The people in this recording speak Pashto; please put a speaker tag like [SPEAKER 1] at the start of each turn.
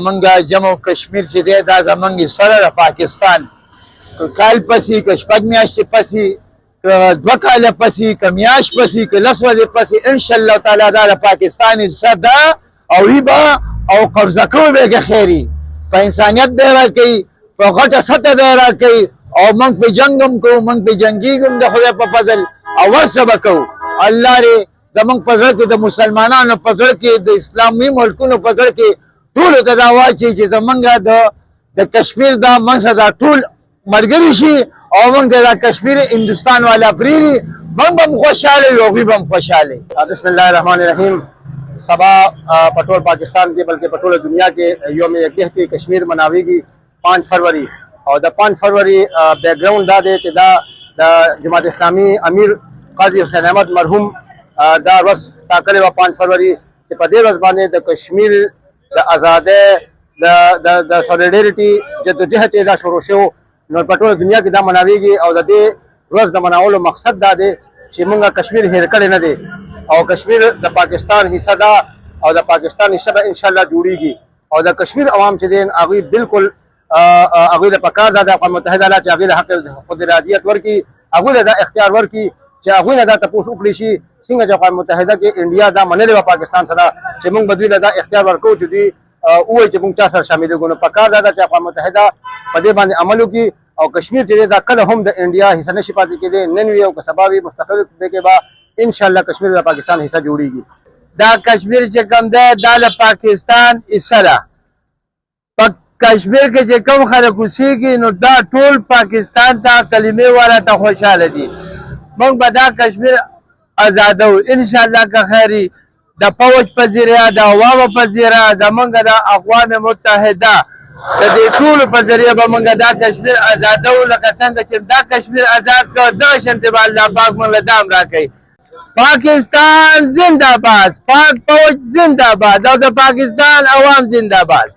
[SPEAKER 1] منګه جمع کشمیر چې دی دا زمونږ سره د پاکستان که کال پسې که شپږ میاشتې پسې که دوه کاله پسې که میاشت پسې که لس ورځې پسې انشاءالله تعالی دا د پاکستان حصه ده او وي به او قبضه کوو به که خیري په انسانیت به یې راکوي په غټه سطحه به یې راکوي او موږ پې جنګ هم کوو موږ پې جنګېږو هم د خدای په فضل او ور څه به کوو الله دې زموږ په زړه کې د مسلمانانو په زړه کې د اسلامي ملکونو په زړه کې ټولو ته دا واچوي چې زمونږ د کشمیر دا منځه دا ټول ملګري شي او موږ دا کشمیر هندوستان والا پرېږدي موږ به هم خوشحاله وي هغوی به هم خوشحاله وي.
[SPEAKER 2] بسم الله الرحمن الرحیم. سبا په ټول پاکستان کې بلکې په ټوله دنیا کې یوم یکجهتي کشمیر مناویږي 5 فروری او د 5 فروری بیک ګراوند دا دی چې دا د جماعت اسلامي امیر قاضي حسین احمد مرحوم دا ورځ ټاکلې وه 5 فروری چې په دې ورځ باندې د کشمیر د ازادۍ د سولیډریټي جدوجهد چې دا شروع شو نو په ټوله دنیا کې دا مناویږي او د دې ورځ د مناولو مقصد دا دی چې موږ کشمیر هېر کړی نه دی او کشمیر د پاکستان حصہ ده او د پاکستان حصہ به انشاءالله جوړیږي او د کشمیر عوام چې دي هغوی بالکل هغوی له پکار ده د اقوام متحده له چې هغوی له حق خود ارادیت ورکړي هغوی له دا اختیار ورکړي چې هغوی نه دا تپوس وکړي شي څنګه چې اقوام متحده کې انډیا دا منلې وه پاکستان سره چې موږ به دوی له دا اختیار ورکوو چې دوی ووایي چې موږ چا سره شاملېږو نو پکار دا ده چې اقوام متحده په دې باندې عمل وکړي او کشمیر چې دی دا کله هم د انډیا حصه نشي پاتې کېدی نن وي او که سبا وي مستقل دی کې به انشاءالله کشمیر د پاکستان حصہ جوړیږي.
[SPEAKER 1] دا کشمیر چې کوم دی دا د پاکستان حصه ده. په کشمیر کې چې کوم خلک اوسېږي نو دا ټول پاکستان ته کلمې والا ته خوشحاله دي. موږ به دا کشمیر ازادو انشاءالله که خیري د فوج په ذریعه د عوامو په ذریعه زمونږ د اقوام متحده د دې ټولو په ذریعه به موږ دا کشمیر ازادو لکه څنګه چې دا کشمیر آزاد کړو دغه شانتې به الله پاک موږ له دا هم راکوي. پاکستان زنده باد، پاک فوج زنده باد او د پاکستان عوام زنده باد.